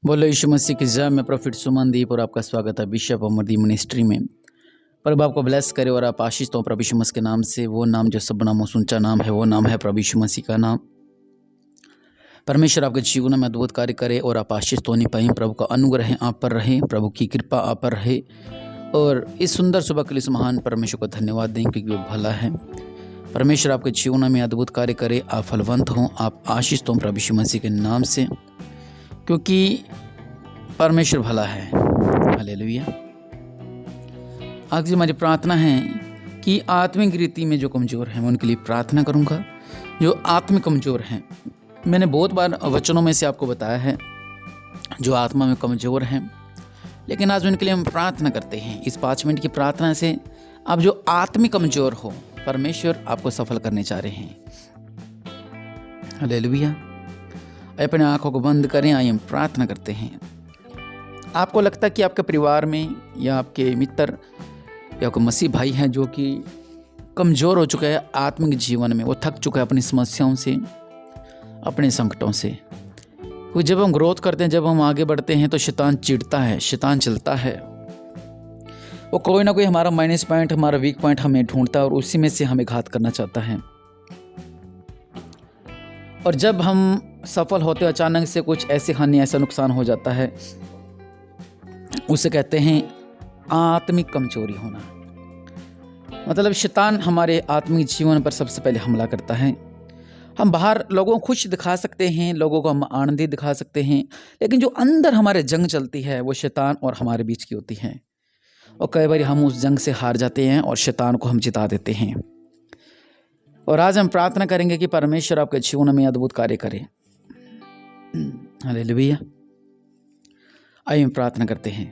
बोलो यीशु मसीह की जय। मैं प्रॉफिट सुमनदीप और आपका स्वागत है बिशप अमरदीप मिनिस्ट्री में। प्रभु आपको ब्लेस करे और आप आशीष तो प्रभु यीशु मसीह के नाम से। वो नाम जो सब नामों से ऊंचा नाम है, वो नाम है प्रभु यीशु मसीह का नाम। परमेश्वर आपके जीवन में अद्भुत कार्य करे और आप आशीष तो नहीं पाए। प्रभु का अनुग्रह आप पर रहे, प्रभु की कृपा आप पर रहे। और इस सुंदर सुबह के लिए इस महान परमेश्वर को धन्यवाद दें क्योंकि वो भला है। परमेश्वर आपके जीवन में अद्भुत कार्य करे, आप फलवंत हों, आप आशीष तो प्रभु यीशु मसीह के नाम से, क्योंकि परमेश्वर भला है। हालेलुया। आज हमारी प्रार्थना है कि आत्मिक रीति में जो कमज़ोर हैं मैं उनके लिए प्रार्थना करूंगा। जो आत्मिक कमज़ोर हैं, मैंने बहुत बार वचनों में से आपको बताया है जो आत्मा में कमज़ोर हैं, लेकिन आज उनके लिए हम प्रार्थना करते हैं। इस 5 मिनट की प्रार्थना से आप जो आत्मिक कमज़ोर हो, परमेश्वर आपको सफल करने चाह रहे हैं। हालेलुया। अपने आंखों को बंद करें, आइए हम प्रार्थना करते हैं। आपको लगता है कि आपके परिवार में या आपके मित्र या कोई मसीह भाई हैं जो कि कमज़ोर हो चुका है आत्मिक जीवन में, वो थक चुका है अपनी समस्याओं से, अपने संकटों से। क्योंकि जब हम ग्रोथ करते हैं, जब हम आगे बढ़ते हैं तो शैतान चिढ़ता है, शैतान चलता है। वो कोई ना कोई हमारा माइनस पॉइंट, हमारा वीक पॉइंट हमें ढूंढता है और उसी में से हमें घात करना चाहता है। और जब हम सफल होते हैं, अचानक से कुछ ऐसी हानि, ऐसा नुकसान हो जाता है, उसे कहते हैं आत्मिक कमजोरी होना। मतलब शैतान हमारे आत्मिक जीवन पर सबसे पहले हमला करता है। हम बाहर लोगों को खुश दिखा सकते हैं, लोगों को हम आनंदित दिखा सकते हैं, लेकिन जो अंदर हमारे जंग चलती है वो शैतान और हमारे बीच की होती है। और कई बार हम उस जंग से हार जाते हैं और शैतान को हम जिता देते हैं। और आज हम प्रार्थना करेंगे कि परमेश्वर आपके जीवन में अद्भुत कार्य करे। हालेलुया। आइए हम प्रार्थना करते हैं।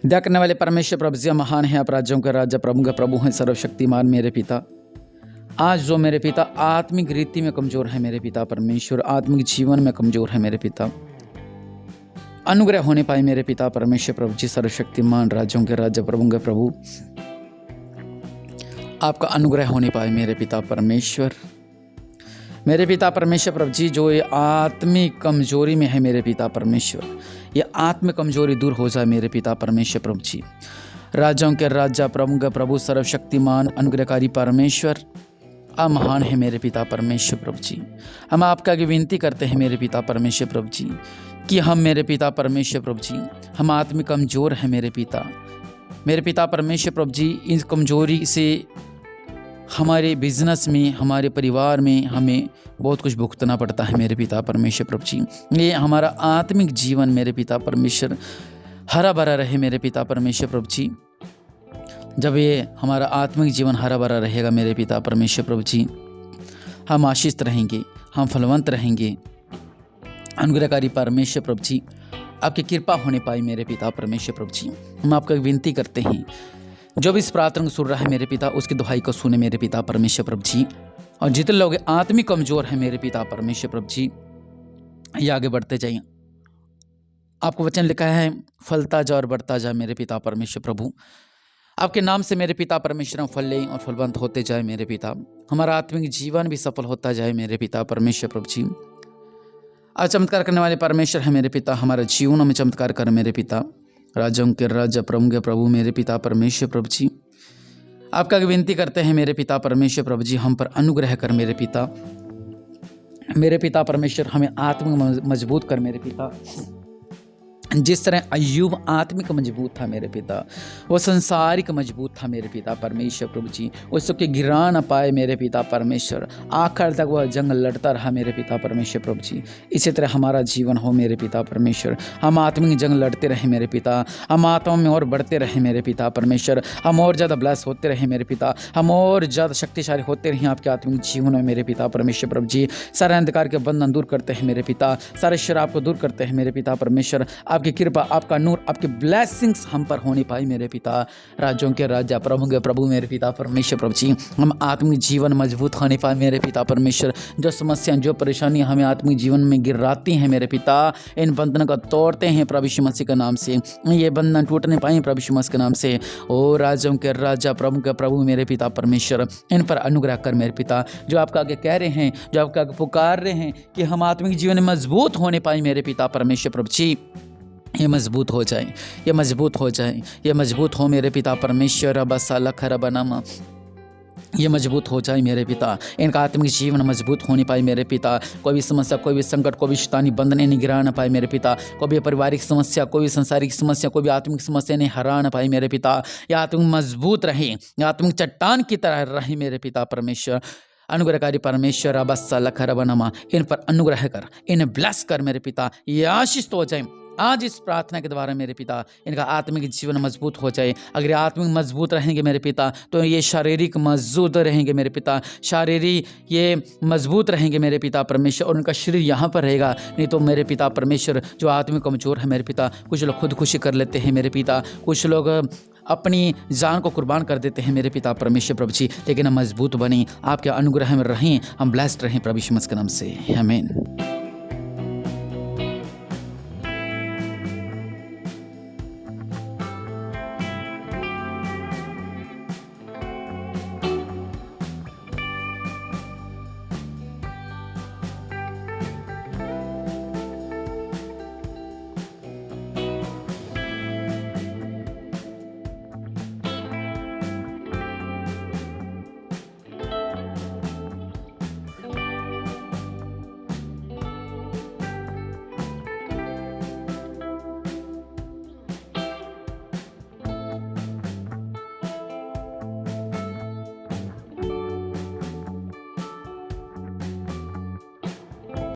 दया करने वाले परमेश्वर प्रभु जी महान है, आप राज्यों के राजा, प्रभु के प्रभु हैं, सर्वशक्तिमान मेरे पिता। आज जो मेरे पिता आत्मिक रीति में कमजोर है, मेरे पिता परमेश्वर आत्मिक जीवन में कमजोर है, मेरे पिता अनुग्रह होने पाए मेरे पिता परमेश्वर प्रभु जी, सर्वशक्तिमान राज्यों के राजा, प्रभु के प्रभु, आपका अनुग्रह होने पाए मेरे पिता परमेश्वर। मेरे पिता परमेश्वर प्रभु जी, जो ये आत्मिक कमजोरी में है मेरे पिता परमेश्वर, ये आत्मिक कमजोरी दूर हो जाए मेरे पिता परमेश्वर प्रभु जी। राज्यों के राजा, प्रभु का प्रभु, सर्वशक्तिमान अनुग्रहकारी परमेश्वर, आप महान है मेरे पिता परमेश्वर प्रभु जी। हम आपका आगे विनती करते हैं मेरे पिता परमेश्वर प्रभु जी कि हम मेरे पिता परमेश्वर प्रभु जी, हम आत्मिक कमजोर हैं मेरे पिता परमेश्वर प्रभु जी। इस कमजोरी से हमारे बिजनेस में, हमारे परिवार में हमें बहुत कुछ भुगतना पड़ता है मेरे पिता परमेश्वर प्रभु जी। ये हमारा आत्मिक जीवन मेरे पिता परमेश्वर हरा भरा रहे मेरे पिता परमेश्वर प्रभु जी। जब ये हमारा आत्मिक जीवन हरा भरा रहेगा मेरे पिता परमेश्वर प्रभु जी, हम आशीषित रहेंगे, हम फलवंत रहेंगे। अनुग्रहकारी परमेश्वर प्रभु जी, आपकी कृपा होने पाई मेरे पिता परमेश्वर प्रभु जी। हम आपका विनती करते हैं, जो भी इस प्रार्थना को सुन रहा है मेरे पिता, उसकी दुहाई को सुने मेरे पिता परमेश्वर प्रभु जी। और जितने लोग आत्मिक कमजोर हैं मेरे पिता परमेश्वर प्रभु जी, ये आगे बढ़ते जाइए। आपको वचन लिखा है, फलता जा और बढ़ता जा मेरे पिता परमेश्वर प्रभु। आपके नाम से मेरे पिता परमेश्वर हम फल लें और फलवंत होते जाए मेरे पिता। हमारा आत्मिक जीवन भी सफल होता जाए मेरे पिता परमेश्वर प्रभु जी। आज चमत्कार करने वाले परमेश्वर है मेरे पिता, हमारे जीवनों में चमत्कार कर मेरे पिता। राज्यों के राजा, प्रभु के प्रभु मेरे पिता परमेश्वर प्रभु जी, आपका विनती करते हैं मेरे पिता परमेश्वर प्रभु जी, हम पर अनुग्रह कर मेरे पिता परमेश्वर। हमें आत्मिक मजबूत कर मेरे पिता। जिस तरह अय्यूब आत्मिक मजबूत था मेरे पिता, वो संसारिक मजबूत था मेरे पिता परमेश्वर प्रभु जी। उसके गिरा न पाए मेरे पिता परमेश्वर, आखिर तक वह जंग लड़ता रहा मेरे पिता परमेश्वर प्रभु जी। इसी तरह हमारा जीवन हो मेरे पिता परमेश्वर। हम आत्मिक जंग लड़ते रहे मेरे पिता, हम आत्मा में और बढ़ते रहे मेरे पिता परमेश्वर। हम और ज़्यादा ब्लेस होते रहे मेरे पिता, हम और ज़्यादा शक्तिशाली होते रहे आपके आत्मिक जीवन में मेरे पिता परमेश्वर प्रभु जी। सारे अंधकार के बंधन दूर करते हैं मेरे पिता, सारे शराब को दूर करते हैं मेरे पिता परमेश्वर। आपकी आपकी कृपा, आपका नूर, आपकी ब्लेसिंग्स हम पर होने पाई मेरे पिता। राज्यों के राजा, प्रभु के प्रभु मेरे पिता परमेश्वर प्रभु जी, हम आत्मिक जीवन मजबूत होने पाए मेरे पिता परमेश्वर। जो समस्या, जो परेशानी हमें आत्मिक जीवन में गिराती हैं मेरे पिता, इन बंधनों को तोड़ते हैं प्रभु यीशु मसीह के नाम से। ये बंधन टूटने पाए प्रभु यीशु मसीह के नाम से। ओ राज्यों के राजा, प्रभु के प्रभु मेरे पिता परमेश्वर, इन पर अनुग्रह कर मेरे पिता। जो आपका आगे कह रहे हैं, जो आपका आगे पुकार रहे हैं कि हम आत्मिक जीवन में मजबूत होने पाए मेरे पिता परमेश्वर प्रभु जी, ये मजबूत हो जाए, ये मजबूत हो जाए, ये मजबूत हो मेरे पिता परमेश्वर। बसा लखर बनामा, ये मजबूत हो जाए मेरे पिता। इनका आत्मिक जीवन मजबूत होने पाए मेरे पिता। कोई भी समस्या, कोई भी संकट, कोई भी शैतानी बंधन नहीं गिरा ना पाए मेरे पिता। कोई भी पारिवारिक समस्या, कोई भी सांसारिक समस्या, कोई भी आत्मिक समस्या नहीं हरा ना पाए मेरे पिता। यह आत्मिक मजबूत रहे, यह आत्मिक चट्टान की तरह रहे मेरे पिता परमेश्वर। अनुग्रहकारी परमेश्वर, अबस्सा लखर बनमा, इन पर अनुग्रह कर, इन्हें ब्लेस कर मेरे पिता। ये आशीष तो हो जाए आज इस प्रार्थना के द्वारा मेरे पिता। इनका आत्मिक जीवन मजबूत हो जाए। अगर आत्मिक मजबूत रहेंगे मेरे पिता, तो ये शारीरिक मजबूत रहेंगे मेरे पिता। शारीरिक ये मजबूत रहेंगे मेरे पिता परमेश्वर, और उनका शरीर यहाँ पर रहेगा। नहीं तो मेरे पिता परमेश्वर, जो आत्मिक कमजोर है मेरे पिता, कुछ लोग खुदकुशी कर लेते हैं मेरे पिता, कुछ लोग अपनी जान को कुर्बान कर देते हैं मेरे पिता परमेश्वर प्रभु जी। लेकिन हम मजबूत बने, आपके अनुग्रह में रहें, हम ब्लेस्ड रहें प्रभु यीशु मसीह के नाम से, आमीन।